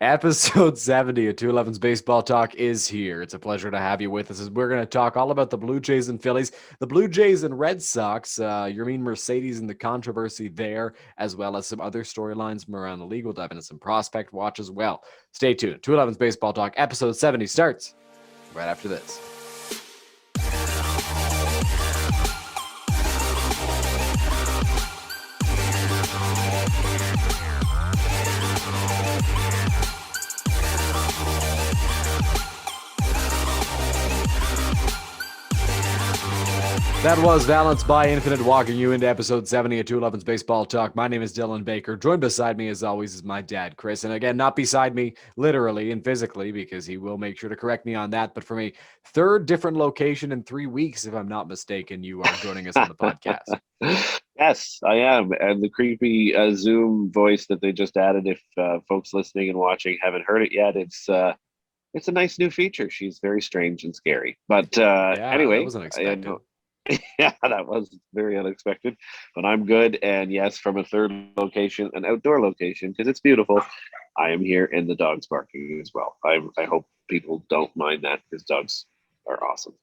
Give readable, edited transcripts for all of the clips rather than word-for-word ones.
Episode 70 of 211's Baseball Talk is here. It's a pleasure to have you with us as we're going to talk all about the Blue Jays and Phillies, the Blue Jays and Red Sox, your mean Mercedes and the controversy there, as well as some other storylines from around the league. We'll dive into some prospect watch as well. Stay tuned. 211's Baseball Talk, episode 70 starts right after this. That was Valence by Infinite walking you into episode 70 of 211's Baseball Talk. My name is Dylan Baker. Joined beside me, as always, is my dad, Chris. And again, not beside me literally and physically, because he will make sure to correct me on that. But from a third different location in 3 weeks, if I'm not mistaken, you are joining us on the podcast. Yes, I am. And the creepy Zoom voice that they just added, if folks listening and watching haven't heard it yet, it's a nice new feature. She's very strange and scary. But Yeah, that anyway, was unexpected. yeah, that was very unexpected. But I'm good. And yes, from a third location, an outdoor location, because it's beautiful, I am here and the dog's barking as well. I hope people don't mind that because dogs are awesome.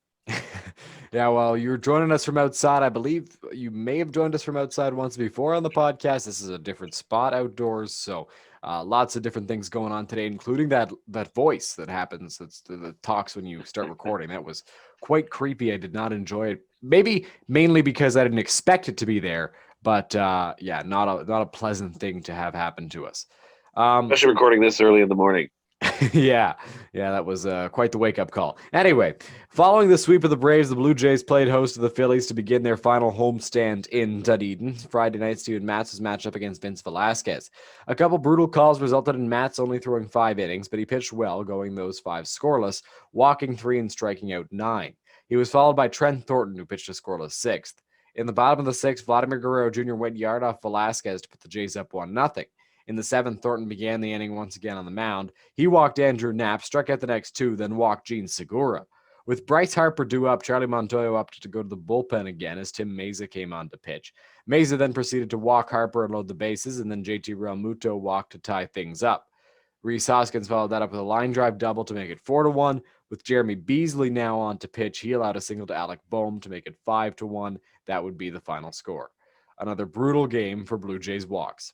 Yeah, well, you're joining us from outside. I believe you may have joined us from outside once before on the podcast. This is a different spot outdoors, so lots of different things going on today, including that voice that happens that talks when you start recording. That was quite creepy. I did not enjoy it. Maybe mainly because I didn't expect it to be there, but yeah, not a pleasant thing to have happen to us. Um, Especially recording this early in the morning. yeah, yeah, that was quite the wake up call. Anyway, following the sweep of the Braves, the Blue Jays played host to the Phillies to begin their final homestand in Dunedin. Friday night, Steven Matz was matched up against Vince Velasquez. A couple brutal calls resulted in Matz only throwing 5 innings, but he pitched well, going those five scoreless, walking 3 and striking out 9. He was followed by Trent Thornton, who pitched a scoreless sixth. In the bottom of the sixth, Vladimir Guerrero Jr. went yard off Velasquez to put the Jays up 1-0. In the seventh, Thornton began the inning once again on the mound. He walked Andrew Knapp, struck out the next 2, then walked Gene Segura. With Bryce Harper due up, Charlie Montoyo opted to go to the bullpen again as Tim Meza came on to pitch. Meza then proceeded to walk Harper and load the bases, and then JT Realmuto walked to tie things up. Rhys Hoskins followed that up with a line drive double to make it 4-1. With Jeremy Beasley now on to pitch, he allowed a single to Alec Boehm to make it 5-1. That would be the final score. Another brutal game for Blue Jays walks.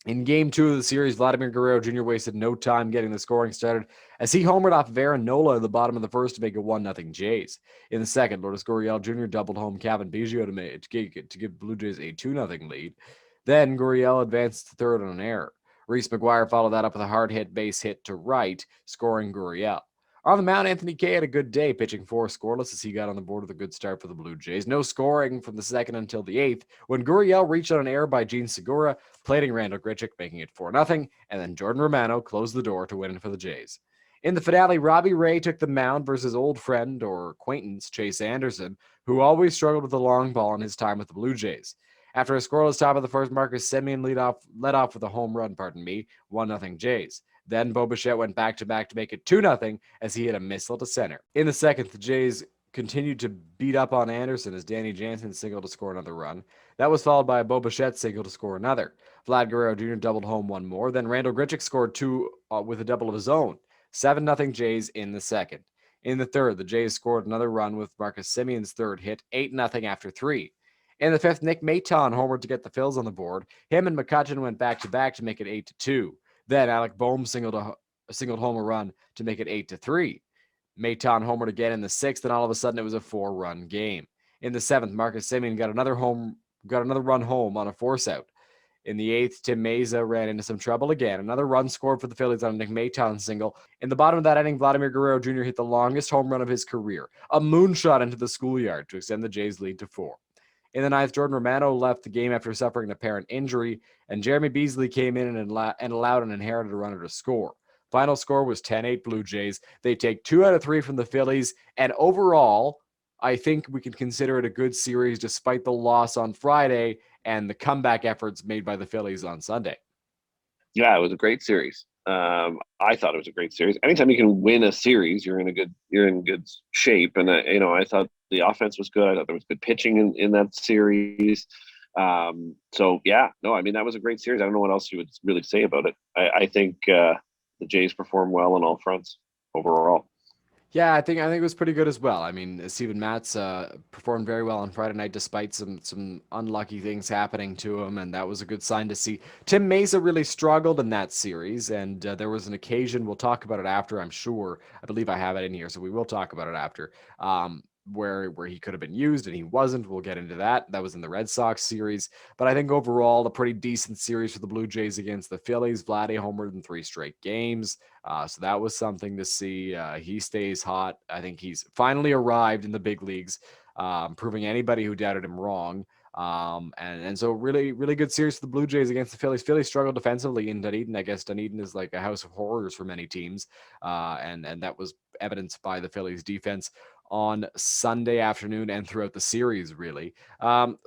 In game 2 of the series, Vladimir Guerrero Jr. wasted no time getting the scoring started as he homered off of Aaron Nola in the bottom of the first to make it 1-0 Jays. In the second, Lourdes Gurriel Jr. doubled home Kevin Biggio to give Blue Jays a 2-0 lead. Then Gurriel advanced to third on an error. Reese McGuire followed that up with a hard hit base hit to right, scoring Gurriel. On the mound, Anthony Kay had a good day, pitching 4 scoreless as he got on the board with a good start for the Blue Jays. No scoring from the second until the eighth, when Gurriel reached on an error by Gene Segura, plating Randall Grichuk, making it 4-0, and then Jordan Romano closed the door to win for the Jays. In the finale, Robbie Ray took the mound versus old friend or acquaintance Chase Anderson, who always struggled with the long ball in his time with the Blue Jays. After a scoreless top of the first, Marcus Semien led off with a home run, 1-0 Jays. Then Bo Bichette went back-to-back to make it 2-0 as he hit a missile to center. In the second, the Jays continued to beat up on Anderson as Danny Jansen singled to score another run. That was followed by a Bo Bichette single to score another. Vlad Guerrero Jr. doubled home one more. Then Randall Grichuk scored 2 with a double of his own. 7-0 Jays in the second. In the third, the Jays scored another run with Marcus Semien's third hit, 8-0 after 3. In the fifth, Nick Maton homered to get the Phils on the board. Him and McCutcheon went back-to-back to make it 8-2. Then Alec Boehm singled home a run to make it 8-3. Maton homered again in the sixth, and all of a sudden it was a 4-run game. In the seventh, Marcus Semien got another run home on a force out. In the eighth, Tim Meza ran into some trouble again. Another run scored for the Phillies on a Nick Maton single. In the bottom of that inning, Vladimir Guerrero Jr. hit the longest home run of his career, a moonshot into the schoolyard to extend the Jays' lead to 4. In the ninth, Jordan Romano left the game after suffering an apparent injury, and Jeremy Beasley came in and allowed an inherited runner to score. Final score was 10-8 Blue Jays. They take 2 out of 3 from the Phillies, and overall, I think we can consider it a good series despite the loss on Friday and the comeback efforts made by the Phillies on Sunday. Yeah, it was a great series. I thought it was a great series. Anytime you can win a series, you're in good shape. And I thought the offense was good. I thought there was good pitching in that series. So yeah, no, I mean that was a great series. I don't know what else you would really say about it. I think the Jays performed well on all fronts overall. Yeah, I think it was pretty good as well. I mean, Steven Matz performed very well on Friday night despite some unlucky things happening to him, and that was a good sign to see. Tim Mesa really struggled in that series, and there was an occasion, we'll talk about it after, I'm sure. I believe I have it in here, so we will talk about it after. Where he could have been used and he wasn't. We'll get into that. That was in the Red Sox series. But I think overall, a pretty decent series for the Blue Jays against the Phillies. Vladdy homered in 3 straight games. So that was something to see. He stays hot. I think he's finally arrived in the big leagues, proving anybody who doubted him wrong. And so really, really good series for the Blue Jays against the Phillies. Phillies struggled defensively in Dunedin. I guess Dunedin is like a house of horrors for many teams. And that was evidenced by the Phillies defense on Sunday afternoon and throughout the series, really.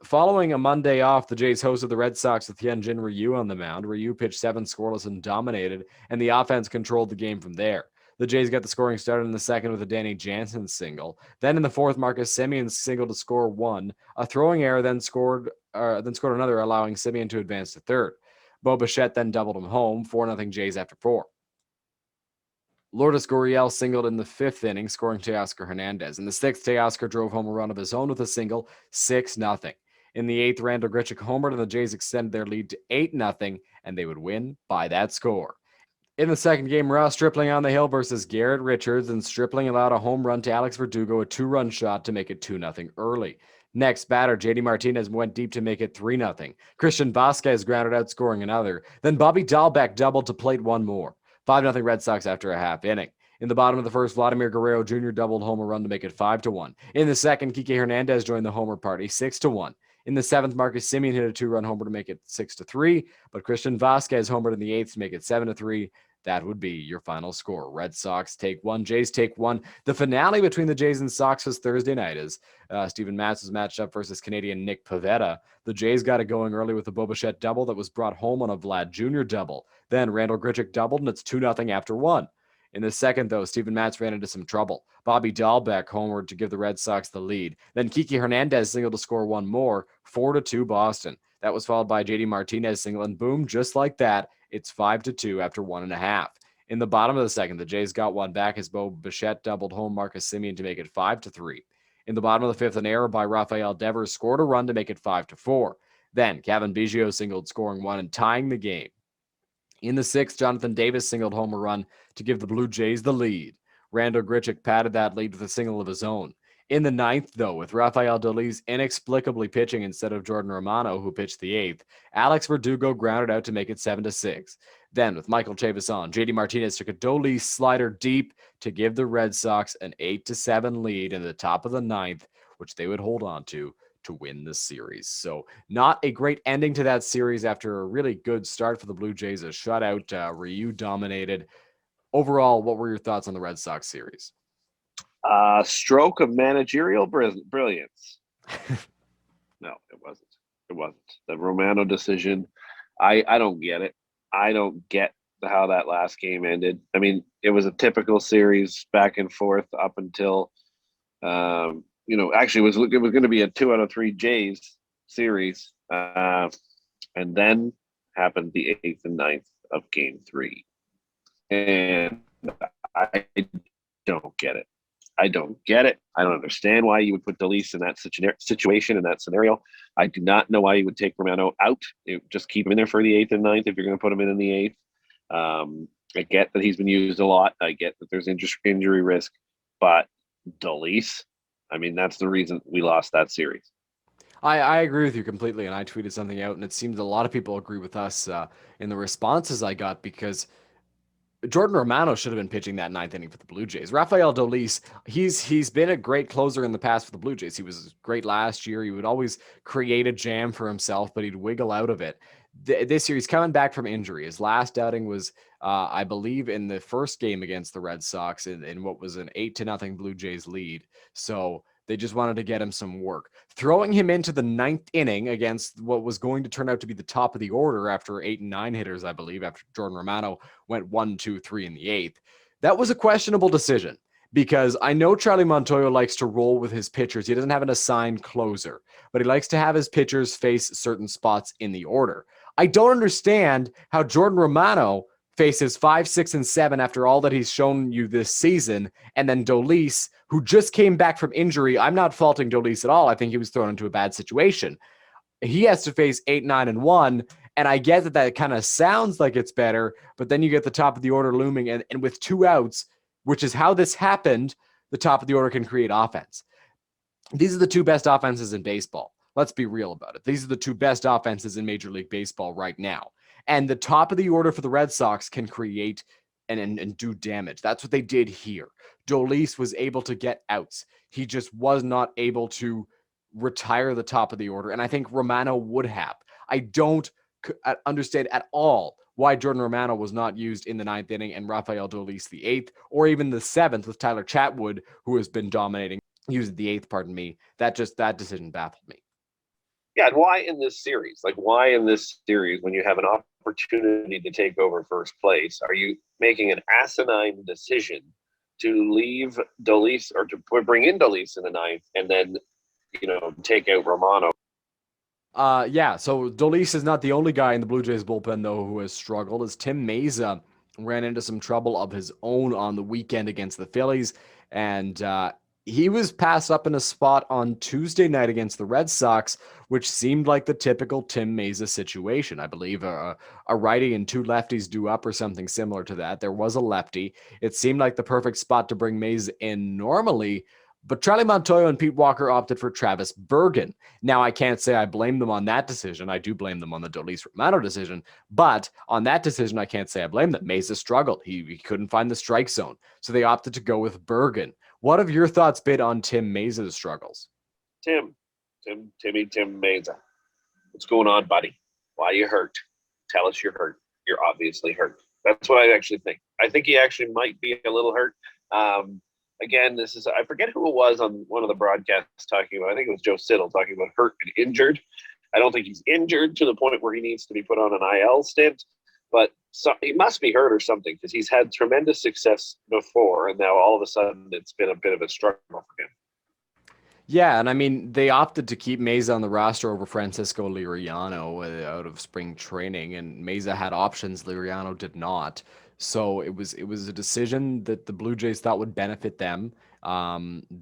Following a Monday off, the Jays hosted the Red Sox with Hyunjin Ryu on the mound. Ryu pitched 7 scoreless and dominated, and the offense controlled the game from there. The Jays got the scoring started in the second with a Danny Jansen single. Then in the fourth, Marcus Semien singled to score 1. A throwing error then scored another, allowing Semien to advance to third. Bo Bichette then doubled him home, 4-0 Jays after 4. Lourdes Gurriel singled in the 5th inning, scoring Teoscar Hernandez. In the 6th, Teoscar drove home a run of his own with a single, 6-0. In the 8th, Randall Grichuk homered, and the Jays extended their lead to 8-0, and they would win by that score. In the second game, Ross Stripling on the hill versus Garrett Richards, and Stripling allowed a home run to Alex Verdugo, a 2-run shot to make it 2-0 early. Next batter, JD Martinez went deep to make it 3-0. Christian Vasquez grounded out, scoring another. Then Bobby Dahlbeck doubled to plate one more. 5-0 Red Sox after a half inning. In the bottom of the first, Vladimir Guerrero Jr. doubled home a run to make it 5-1. In the second, Kike Hernandez joined the homer party, 6-1. In the 7th, Marcus Semien hit a 2-run homer to make it 6-3, but Christian Vasquez homered in the 8th to make it 7-3. That would be your final score. Red Sox take 1, Jays take 1. The finale between the Jays and Sox was Thursday night as Steven Matz was matched up versus Canadian Nick Pivetta. The Jays got it going early with a Bo Bichette double that was brought home on a Vlad Jr. double. Then Randall Grichuk doubled, and it's 2-0 after 1. In the second, though, Steven Matz ran into some trouble. Bobby Dahlbeck homered to give the Red Sox the lead. Then Kike Hernandez singled to score one more, 4-2 Boston. That was followed by JD Martinez single, and boom, just like that, it's 5-2 after 1.5. In the bottom of the second, the Jays got one back as Bo Bichette doubled home Marcus Semien to make it 5-3. In the bottom of the fifth, an error by Rafael Devers scored a run to make it 5-4. Then Kevin Biggio singled, scoring 1 and tying the game. In the sixth, Jonathan Davis singled home a run to give the Blue Jays the lead. Randall Grichuk padded that lead with a single of his own. In the ninth, though, with Rafael Dolis inexplicably pitching instead of Jordan Romano, who pitched the 8th, Alex Verdugo grounded out to make it 7-6. Then, with Michael Chavis on, JD Martinez took a Dolis slider deep to give the Red Sox an 8-7 lead in the top of the ninth, which they would hold on to win the series. So not a great ending to that series after a really good start for the Blue Jays. A shutout, Ryu dominated. Overall, what were your thoughts on the Red Sox series? Stroke of managerial brilliance. No, it wasn't. It wasn't. The Romano decision, I don't get it. I don't get how that last game ended. I mean, it was a typical series back and forth up until actually it was going to be a 2 out of 3 Jays series, and then happened the 8th and 9th of Game 3, and I don't get it. I don't get it. I don't understand why you would put Dolis in that situation, in that scenario. I do not know why you would take Romano out. Just keep him in there for the 8th and 9th if you're going to put him in the 8th. I get that he's been used a lot. I get that there's injury risk, but Dolis, I mean, that's the reason we lost that series. I agree with you completely, and I tweeted something out, and it seems a lot of people agree with us in the responses I got, because Jordan Romano should have been pitching that 9th inning for the Blue Jays. Rafael Dolis, he's been a great closer in the past for the Blue Jays. He was great last year. He would always create a jam for himself, but he'd wiggle out of it. This year, he's coming back from injury. His last outing was, I believe, in the first game against the Red Sox in what was an 8-0 Blue Jays lead. So they just wanted to get him some work. Throwing him into the 9th inning against what was going to turn out to be the top of the order after 8 and 9 hitters, I believe, after Jordan Romano went 1, 2, 3 in the 8th. That was a questionable decision, because I know Charlie Montoyo likes to roll with his pitchers. He doesn't have an assigned closer, but he likes to have his pitchers face certain spots in the order. I don't understand how Jordan Romano faces 5, 6, and 7 after all that he's shown you this season, and then Dolis, who just came back from injury. I'm not faulting Dolis at all. I think he was thrown into a bad situation. He has to face 8, 9, and 1. And I get that kind of sounds like it's better, but then you get the top of the order looming, and with 2 outs, which is how this happened, the top of the order can create offense. These are the 2 best offenses in baseball. Let's be real about it. These are the 2 best offenses in Major League Baseball right now. And the top of the order for the Red Sox can create and do damage. That's what they did here. Dolis was able to get outs. He just was not able to retire the top of the order. And I think Romano would have. I don't understand at all why Jordan Romano was not used in the 9th inning and Rafael Dolis the 8th, or even the 7th with Tyler Chatwood, who has been dominating. Used the 8th, pardon me. That decision baffled me. Yeah, and why in this series? Like, why in this series, when you have an opportunity to take over first place, are you making an asinine decision to leave Dolis or to bring in Dolis in the 9th and then, take out Romano? Yeah, so Dolis is not the only guy in the Blue Jays bullpen, though, who has struggled, as Tim Meza ran into some trouble of his own on the weekend against the Phillies, and he was passed up in a spot on Tuesday night against the Red Sox, which seemed like the typical Tim Meza situation. I believe a righty and 2 lefties due up or something similar to that. There was a lefty. It seemed like the perfect spot to bring Meza in normally, but Charlie Montoyo and Pete Walker opted for Travis Bergen. Now, I can't say I blame them on that decision. I do blame them on the Dolis Romano decision, but on that decision, I can't say I blame them. Meza struggled. He couldn't find the strike zone, so they opted to go with Bergen. What have your thoughts been on Tim Meza's struggles? Tim Meza. What's going on, buddy? Why are you hurt? Tell us you're hurt. You're obviously hurt. That's what I actually think. I think he actually might be a little hurt. Again, I forget who it was on one of the broadcasts talking about, I think it was Joe Siddle talking about hurt and injured. I don't think he's injured to the point where he needs to be put on an IL stint, but he must be hurt or something, because he's had tremendous success before, and now all of a sudden it's been a bit of a struggle for him. Yeah, and I mean, they opted to keep Meza on the roster over Francisco Liriano out of spring training, and Meza had options, Liriano did not. So it was a decision that the Blue Jays thought would benefit them,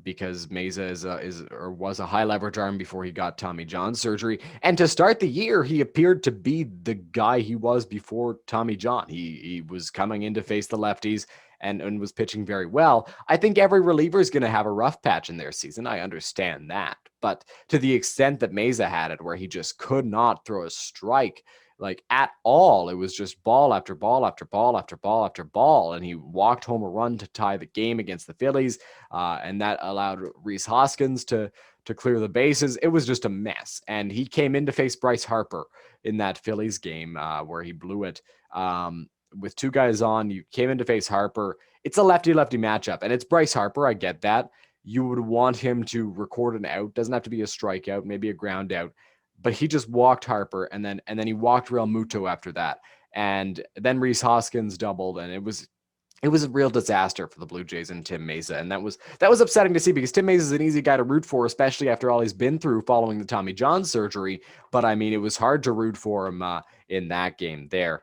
because Meza was a high leverage arm before he got Tommy John surgery. And to start the year, he appeared to be the guy he was before Tommy John. He was coming in to face the lefties and was pitching very well. I think every reliever is going to have a rough patch in their season. I understand that. But to the extent that Meza had it, where he just could not throw a strike, like at all, it was just ball after ball after ball after ball after ball. And he walked home a run to tie the game against the Phillies. And that allowed Rhys Hoskins to clear the bases. It was just a mess. And he came in to face Bryce Harper in that Phillies game where he blew it. With 2 guys on, you came in to face Harper. It's a lefty-lefty matchup, and it's Bryce Harper. I get that. You would want him to record an out. Doesn't have to be a strikeout, maybe a ground out. But he just walked Harper, and then he walked Real Muto after that. And then Rhys Hoskins doubled, and it was a real disaster for the Blue Jays and Tim Meza. And that was upsetting to see, because Tim Meza is an easy guy to root for, especially after all he's been through following the Tommy John surgery. But I mean, it was hard to root for him in that game there.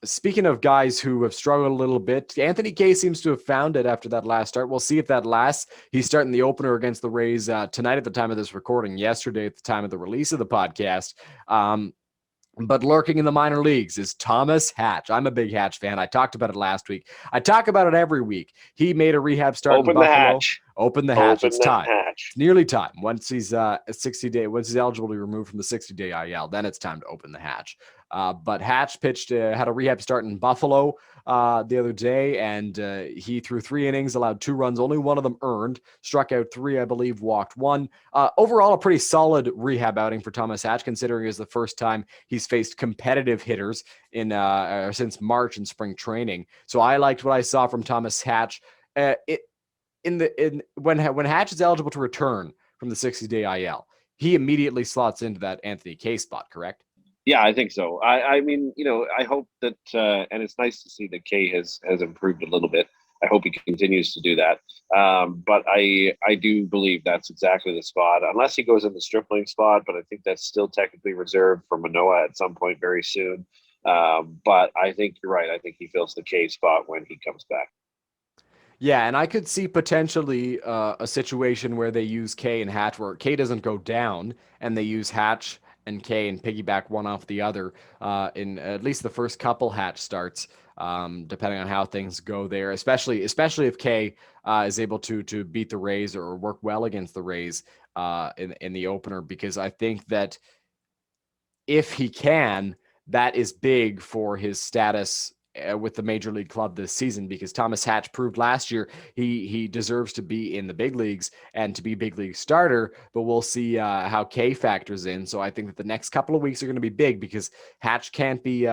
Speaking of guys who have struggled a little bit, Anthony Kay seems to have found it after that last start. We'll see if that lasts. He's starting the opener against the Rays tonight at the time of this recording, yesterday at the time of the release of the podcast. But lurking in the minor leagues is Thomas Hatch. I'm a big Hatch fan. I talked about it last week. I talk about it every week. He made a rehab start in Buffalo. Open the hatch. It's time. It's nearly time. Once he's once he's eligible to be removed from the 60-day IL, then it's time to open the hatch. But Hatch had a rehab start in Buffalo the other day, and he threw 3 innings, allowed 2 runs, only 1 of them earned, struck out 3, I believe, walked 1. Overall, a pretty solid rehab outing for Thomas Hatch, considering it's the first time he's faced competitive hitters in since March in spring training. So I liked what I saw from Thomas Hatch. When Hatch is eligible to return from the 60-day IL, he immediately slots into that Anthony Kay spot, correct? Yeah, I think so. I mean, I hope that, and it's nice to see that Kay has improved a little bit. I hope he continues to do that. But I do believe that's exactly the spot, unless he goes in the Stripling spot. But I think that's still technically reserved for Manoah at some point very soon. But I think you're right. I think he fills the K spot when he comes back. Yeah, and I could see potentially a situation where they use K and Hatch, where K doesn't go down, and they use Hatch and K and piggyback one off the other in at least the first couple Hatch starts, depending on how things go there. Especially if K is able to beat the Rays or work well against the Rays in the opener, because I think that if he can, that is big for his status with the major league club this season, because Thomas Hatch proved last year he deserves to be in the big leagues and to be big league starter. But we'll see how K factors in. So I think that the next couple of weeks are going to be big, because Hatch can't be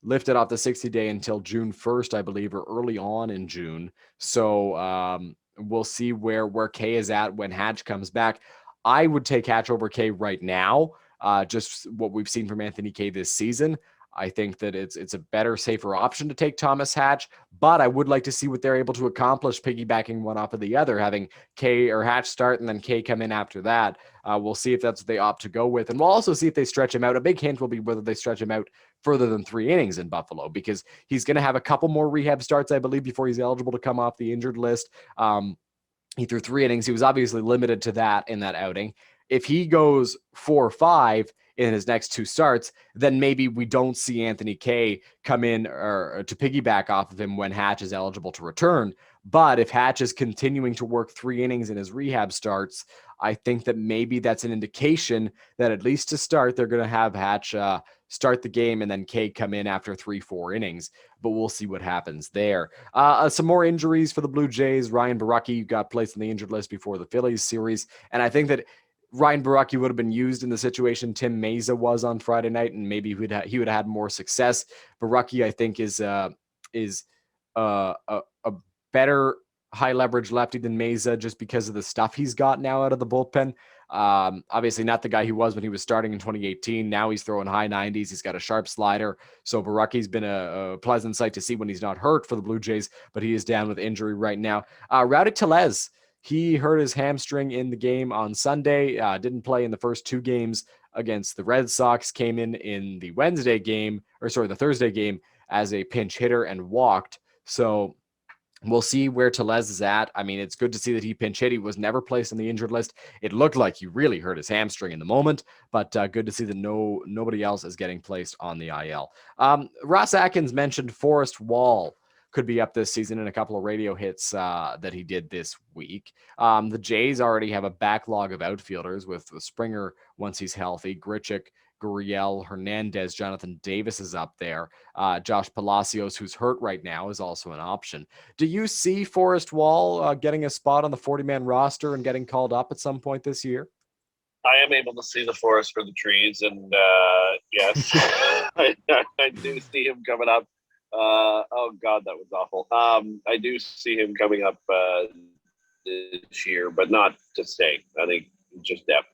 lifted off the 60-day until June 1st, I believe, or early on in June. So we'll see where K is at when Hatch comes back. I would take Hatch over K right now. Just what we've seen from Anthony Kay this season. I think that it's a better, safer option to take Thomas Hatch, but I would like to see what they're able to accomplish piggybacking one off of the other, having Kay or Hatch start and then Kay come in after that. We'll see if that's what they opt to go with, and we'll also see if they stretch him out. A big hint will be whether they stretch him out further than 3 innings in Buffalo, because he's going to have a couple more rehab starts, I believe, before he's eligible to come off the injured list. He threw 3 innings. He was obviously limited to that in that outing. If he goes 4-5 in his next 2 starts, then maybe we don't see Anthony Kay come in or to piggyback off of him when Hatch is eligible to return. But if Hatch is continuing to work 3 innings in his rehab starts, I think that maybe that's an indication that at least to start, they're going to have Hatch start the game and then Kay come in after 3-4 innings. But we'll see what happens there. Some more injuries for the Blue Jays. Ryan Borucki got placed on the injured list before the Phillies series. And I think that Ryan Borucki would have been used in the situation Tim Meza was on Friday night, and maybe he would have had more success. Borucki, I think, is a better high leverage lefty than Meza, just because of the stuff he's got now out of the bullpen. Obviously not the guy he was when he was starting in 2018. Now he's throwing high 90s. He's got a sharp slider. So Borucki's been a pleasant sight to see when he's not hurt for the Blue Jays, but he is down with injury right now. Rowdy Tellez, he hurt his hamstring in the game on Sunday. Didn't play in the first 2 games against the Red Sox. Came in the the Thursday game as a pinch hitter and walked. So we'll see where Tellez is at. I mean, it's good to see that he pinch hit. He was never placed on the injured list. It looked like he really hurt his hamstring in the moment, but good to see that nobody else is getting placed on the IL. Ross Atkins mentioned Forrest Wall could be up this season in a couple of radio hits that he did this week. The Jays already have a backlog of outfielders with Springer once he's healthy, Grichuk, Gurriel, Hernandez, Jonathan Davis is up there. Josh Palacios, who's hurt right now, is also an option. Do you see Forrest Wall getting a spot on the 40-man roster and getting called up at some point this year? I am able to see the forest for the trees, and yes, I do see him coming up. Oh God, that was awful. I do see him coming up this year, but not to stay. I think just depth.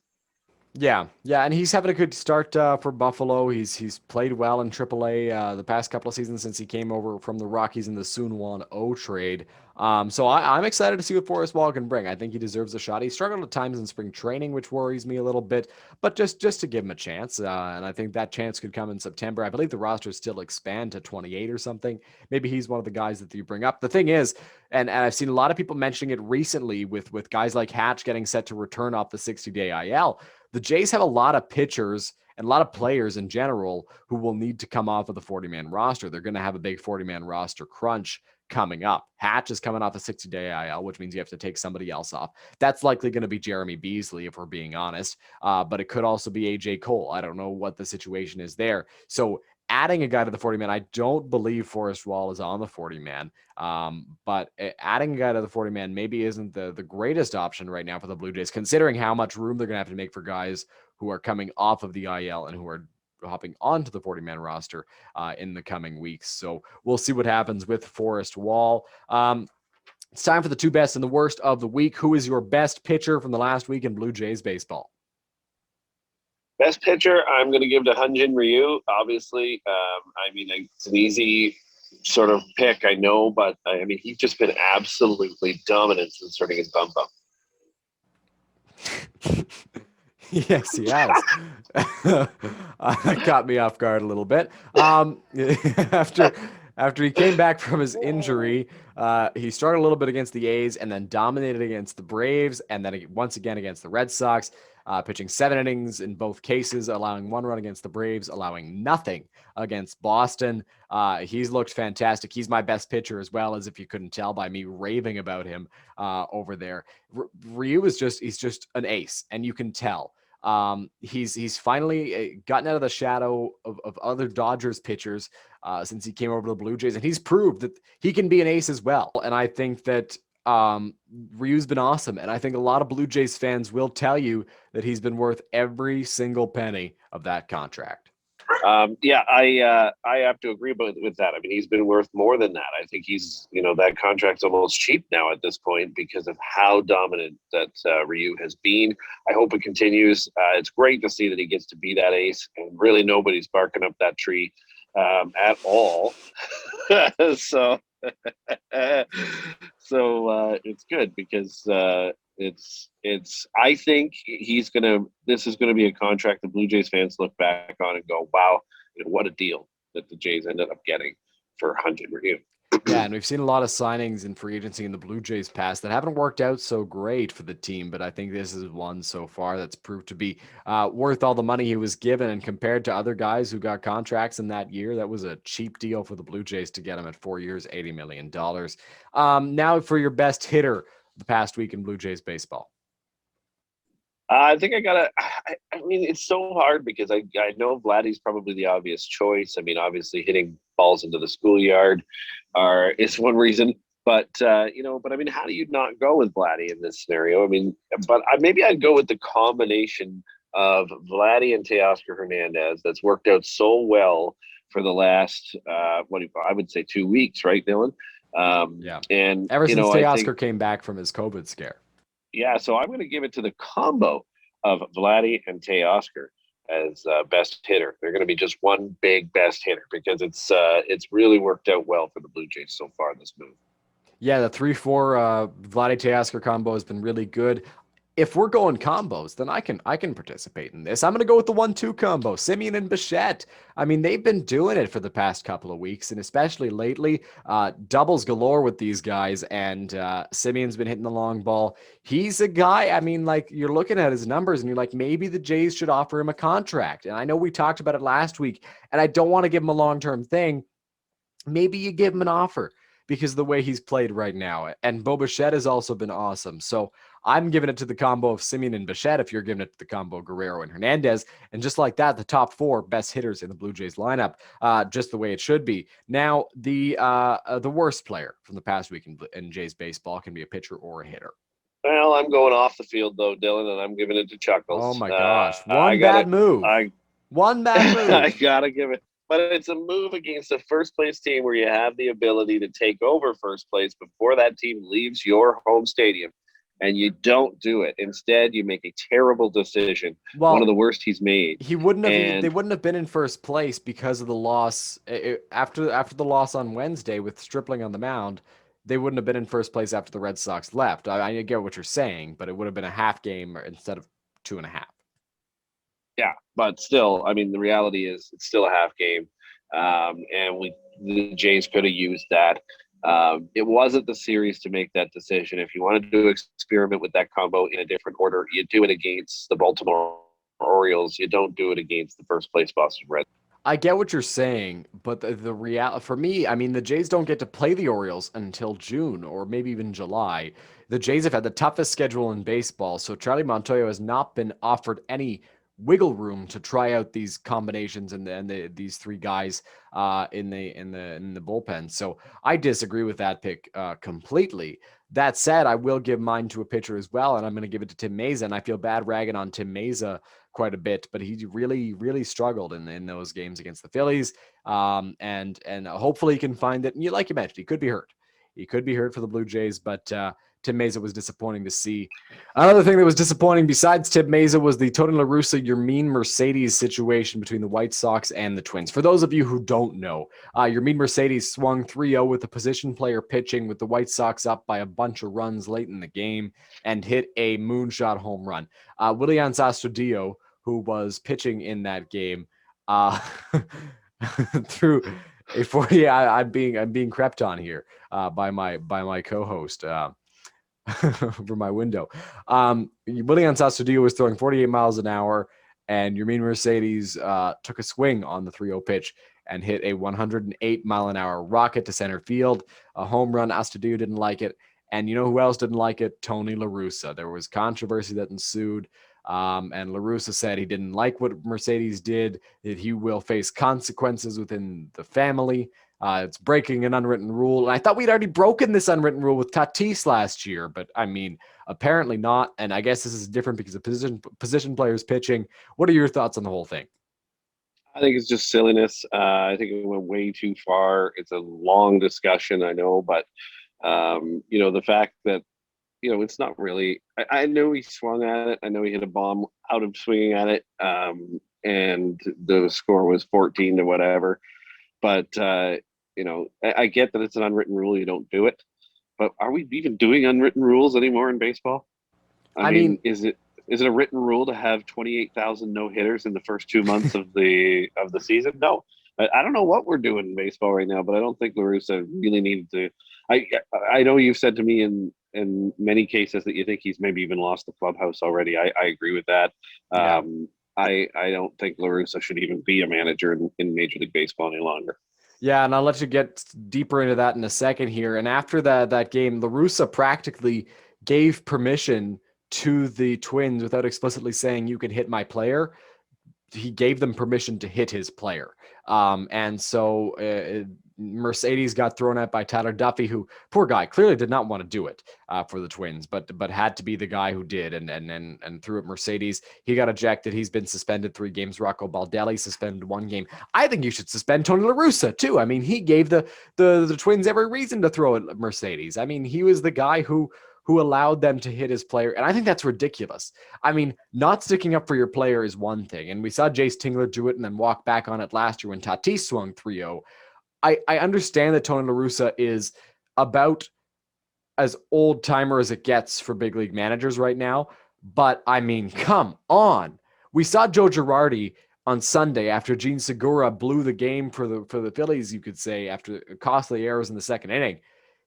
Yeah, and he's having a good start for Buffalo. He's played well in AAA the past couple of seasons since he came over from the Rockies in the Soon-Won Oh trade. So I'm excited to see what Forrest Wall can bring. I think he deserves a shot. He struggled at times in spring training, which worries me a little bit, but just to give him a chance. And I think that chance could come in September. I believe the roster still expand to 28 or something. Maybe he's one of the guys that you bring up. The thing is, and I've seen a lot of people mentioning it recently with guys like Hatch getting set to return off the 60-day IL. The Jays have a lot of pitchers and a lot of players in general who will need to come off of the 40-man roster. They're going to have a big 40-man roster crunch coming up. Hatch is coming off a 60-day IL, which means you have to take somebody else off. That's likely going to be Jeremy Beasley, if we're being honest, but it could also be AJ Cole. I don't know what the situation is there. So adding a guy to the 40-man, I don't believe Forrest Wall is on the 40-man, but adding a guy to the 40-man maybe isn't the greatest option right now for the Blue Jays, considering how much room they're going to have to make for guys who are coming off of the IL and who are hopping onto the 40-man roster in the coming weeks. So we'll see what happens with Forrest Wall. It's time for the 2 best and the worst of the week. Who is your best pitcher from the last week in Blue Jays baseball? Best pitcher, I'm going to give to Hyun-Jin Ryu. Obviously, I mean, it's an easy sort of pick, I know, but I mean, he's just been absolutely dominant since starting his bump up. Yes, he has. That caught me off guard a little bit. After after he came back from his injury, he started a little bit against the A's and then dominated against the Braves and then once again against the Red Sox, pitching 7 innings in both cases, allowing 1 run against the Braves, allowing nothing against Boston. He's looked fantastic. He's my best pitcher as well, as if you couldn't tell by me raving about him over there. Ryu is he's just an ace, and you can tell. He's finally gotten out of the shadow of other Dodgers pitchers since he came over to the Blue Jays, and he's proved that he can be an ace as well. And I think that Ryu's been awesome, and I think a lot of Blue Jays fans will tell you that he's been worth every single penny of that contract. Yeah, I have to agree with that. I mean, he's been worth more than that. I think he's, that contract's almost cheap now at this point because of how dominant that Ryu has been. I hope it continues. It's great to see that he gets to be that ace, and really nobody's barking up that tree at all. so, it's good because it's I think this is gonna be a contract the Blue Jays fans look back on and go, wow, what a deal that the Jays ended up getting for 100 Ryu. Yeah, and we've seen a lot of signings in free agency in the Blue Jays past that haven't worked out so great for the team, but I think this is one so far that's proved to be worth all the money he was given. And compared to other guys who got contracts in that year, that was a cheap deal for the Blue Jays to get him at 4 years, $80 million. Now for your best hitter the past week in Blue Jays baseball. I think I gotta. I mean, it's so hard because I know Vladdy's probably the obvious choice. I mean, obviously hitting balls into the schoolyard is one reason, but but I mean, how do you not go with Vladdy in this scenario? I mean, but maybe I'd go with the combination of Vladdy and Teoscar Hernandez that's worked out so well for the last I would say 2 weeks, right, Dylan? Yeah, and ever since Teoscar came back from his COVID scare. Yeah, so I'm going to give it to the combo of Vladdy and Teoscar as best hitter. They're going to be just one big best hitter because it's really worked out well for the Blue Jays so far this move. Yeah, the 3-4 Vladdy Teoscar combo has been really good. If we're going combos, then I can participate in this. I'm going to go with the 1-2 combo, Semien and Bichette. I mean, they've been doing it for the past couple of weeks, and especially lately, doubles galore with these guys. And Semien's been hitting the long ball. He's a guy. I mean, like you're looking at his numbers, and you're like, maybe the Jays should offer him a contract. And I know we talked about it last week, and I don't want to give him a long-term thing. Maybe you give him an offer because of the way he's played right now. And Bo Bichette has also been awesome. So I'm giving it to the combo of Semien and Bichette if you're giving it to the combo Guerrero and Hernandez. And just like that, the top 4 best hitters in the Blue Jays lineup, just the way it should be. Now, the worst player from the past week in Jays baseball can be a pitcher or a hitter. Well, I'm going off the field, though, Dylan, and I'm giving it to Chuckles. Oh, my gosh. One bad move. I got to give it. But it's a move against a first-place team where you have the ability to take over first place before that team leaves your home stadium, and you don't do it. Instead, you make a terrible decision, one of the worst he's made. They wouldn't have been in first place because of the loss. After the loss on Wednesday with Stripling on the mound, they wouldn't have been in first place after the Red Sox left. I get what you're saying, but it would have been a half game instead of 2.5. Yeah, but still, I mean, the reality is it's still a half game, and the Jays could have used that. It wasn't the series to make that decision. If you wanted to experiment with that combo in a different order, you do it against the Baltimore Orioles. You don't do it against the first place Boston Red. I get what you're saying, but the reality for me, I mean, the Jays don't get to play the Orioles until June or maybe even July. The Jays have had the toughest schedule in baseball, so Charlie Montoyo has not been offered any wiggle room to try out these combinations and these 3 guys in the bullpen. So I disagree with that pick completely. That said, I will give mine to a pitcher as well, and I'm going to give it to Tim Mayza. And I feel bad ragging on Tim Mayza quite a bit, but he really, really struggled in those games against the Phillies. And hopefully he can find it. And like you mentioned, he could be hurt. He could be hurt for the Blue Jays, but Tim Mesa was disappointing to see. Another thing that was disappointing besides Tim Mesa was the Tony LaRussa, Yermin Mercedes situation between the White Sox and the Twins. For those of you who don't know, Yermin Mercedes swung 3-0 with the position player pitching with the White Sox up by a bunch of runs late in the game and hit a moonshot home run. Willian Astudillo, who was pitching in that game, through a 40. I'm being crept on here by my co-host over my window. Willian Astudillo was throwing 48 miles an hour, and Yermin Mercedes took a swing on the 3-0 pitch and hit a 108 mile an hour rocket to center field, a home run. Astudillo didn't like it. And you know who else didn't like it? Tony LaRussa. There was controversy that ensued. And LaRussa said he didn't like what Mercedes did, that he will face consequences within the family. It's breaking an unwritten rule. And I thought we'd already broken this unwritten rule with Tatis last year, but I mean, apparently not. And I guess this is different because of position players pitching. What are your thoughts on the whole thing? I think it's just silliness. I think it went way too far. It's a long discussion, I know, but the fact that it's not really. I know he swung at it. I know he hit a bomb out of swinging at it, and the score was 14 to whatever. But I get that it's an unwritten rule. You don't do it. But are we even doing unwritten rules anymore in baseball? I mean, is it a written rule to have 28,000 no hitters in the first 2 months of the season? No. I don't know what we're doing in baseball right now, but I don't think LaRussa really needed to. I know you've said to me in many cases that you think he's maybe even lost the clubhouse already. I agree with that. Yeah. I don't think LaRussa should even be a manager in Major League Baseball any longer. Yeah, and I'll let you get deeper into that in a second here. And after that game, LaRussa practically gave permission to the Twins without explicitly saying you can hit my player. He gave them permission to hit his player. And so Mercedes got thrown at by Tyler Duffy, who, poor guy, clearly did not want to do it for the Twins, but had to be the guy who did and threw at Mercedes. He got ejected. He's been suspended 3 games. Rocco Baldelli suspended 1 game. I think you should suspend Tony LaRussa too. I mean, he gave the Twins every reason to throw at Mercedes. I mean, he was the guy who allowed them to hit his player. And I think that's ridiculous. I mean, not sticking up for your player is one thing. And we saw Jace Tingler do it and then walk back on it last year when Tatis swung 3-0. I understand that Tony LaRussa is about as old timer as it gets for big league managers right now. But I mean, come on. We saw Joe Girardi on Sunday after Gene Segura blew the game for the Phillies, you could say, after costly errors in the second inning.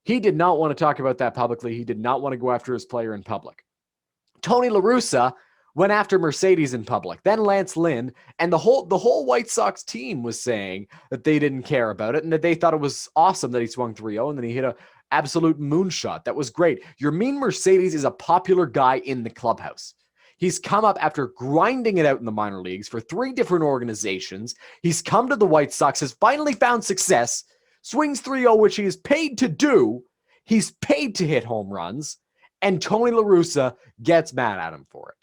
He did not want to talk about that publicly. He did not want to go after his player in public. Tony LaRussa went after Mercedes in public, then Lance Lynn, and the whole White Sox team was saying that they didn't care about it and that they thought it was awesome that he swung 3-0 and then he hit a absolute moonshot. That was great. Yermin Mercedes is a popular guy in the clubhouse. He's come up after grinding it out in the minor leagues for 3 different organizations. He's come to the White Sox, has finally found success, swings 3-0, which he is paid to do. He's paid to hit home runs, and Tony LaRussa gets mad at him for it.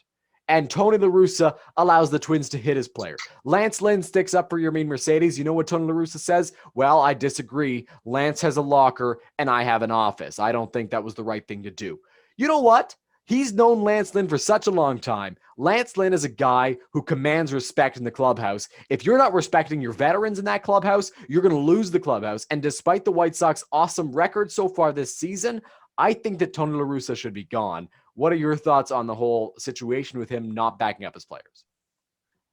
And Tony LaRussa allows the Twins to hit his player. Lance Lynn sticks up for Yermin Mercedes. You know what Tony LaRussa says? Well, I disagree. Lance has a locker, and I have an office. I don't think that was the right thing to do. You know what? He's known Lance Lynn for such a long time. Lance Lynn is a guy who commands respect in the clubhouse. If you're not respecting your veterans in that clubhouse, you're going to lose the clubhouse. And despite the White Sox awesome record so far this season, I think that Tony LaRussa should be gone. What are your thoughts on the whole situation with him not backing up his players?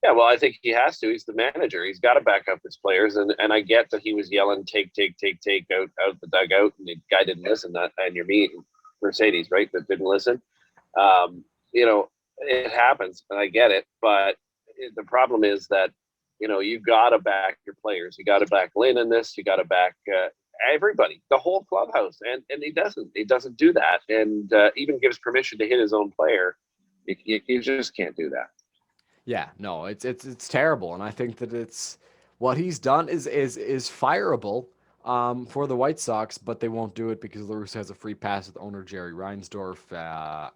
Yeah, well, I think he has to. He's the manager. He's got to back up his players. And I get that he was yelling, take out the dugout, and the guy didn't listen. And you're me, Mercedes, right, that didn't listen. It happens, and I get it. But the problem is that, you got to back your players. You got to back Lynn in this. You got to back everybody, the whole clubhouse. And he doesn't. He doesn't do that. And even gives permission to hit his own player. You just can't do that. Yeah, no, it's terrible. And I think that it's what he's done is fireable for the White Sox, but they won't do it because LaRussa has a free pass with owner Jerry Reinsdorf,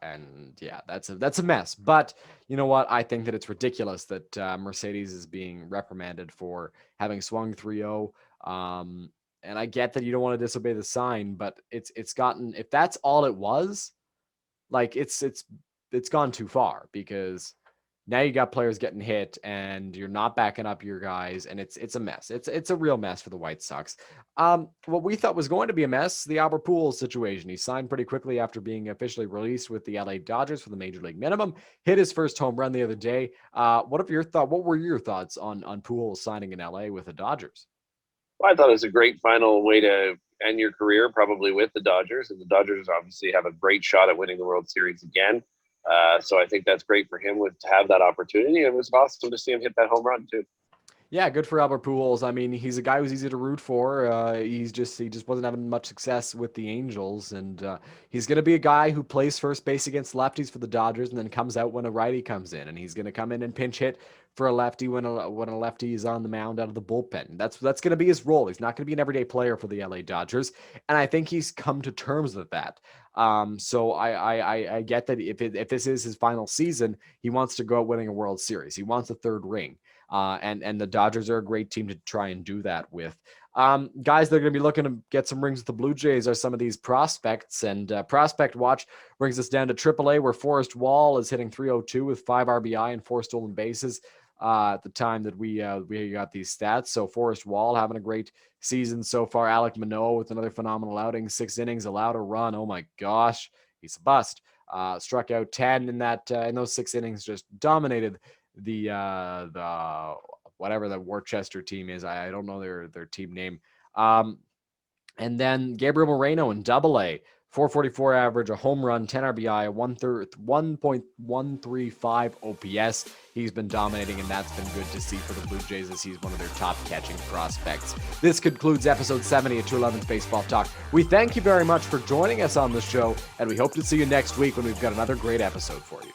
and yeah, that's a mess. But you know what? I think that it's ridiculous that Mercedes is being reprimanded for having swung 3-0. And I get that you don't want to disobey the sign, but it's gotten, if that's all it was, like it's gone too far, because now you got players getting hit and you're not backing up your guys, and it's a mess. It's a real mess for the White Sox. What we thought was going to be a mess, the Albert Pujols situation. He signed pretty quickly after being officially released with the LA Dodgers for the major league minimum. Hit his first home run the other day. What were your thoughts on Pujols signing in LA with the Dodgers? Well, I thought it was a great final way to end your career, probably with the Dodgers. And the Dodgers obviously have a great shot at winning the World Series again. So I think that's great for him to have that opportunity. It was awesome to see him hit that home run too. Yeah, good for Albert Pujols. I mean, he's a guy who's easy to root for. He just wasn't having much success with the Angels, and he's going to be a guy who plays first base against lefties for the Dodgers, and then comes out when a righty comes in, and he's going to come in and pinch hit for a lefty when a lefty is on the mound out of the bullpen. That's going to be his role. He's not going to be an everyday player for the LA Dodgers, and I think he's come to terms with that. So I get that if this is his final season, he wants to go out winning a World Series. He wants a third ring. And the Dodgers are a great team to try and do that with. Guys, they're going to be looking to get some rings with the Blue Jays are some of these prospects, and Prospect Watch brings us down to AAA, where Forrest Wall is hitting 302 with 5 RBI and 4 stolen bases at the time that we got these stats. So Forrest Wall having a great season so far. Alek Manoah with another phenomenal outing, 6 innings, allowed a run. Oh my gosh, he's a bust. Struck out 10 in those 6 innings, just dominated the whatever the Worcester team is. I don't know their team name. And then Gabriel Moreno in Double-A, 444 average, a home run, 10 RBI, a 1.135 OPS. He's been dominating, and that's been good to see for the Blue Jays, as he's one of their top catching prospects. This concludes episode 70 of 211's Baseball Talk. We thank you very much for joining us on the show, and we hope to see you next week when we've got another great episode for you.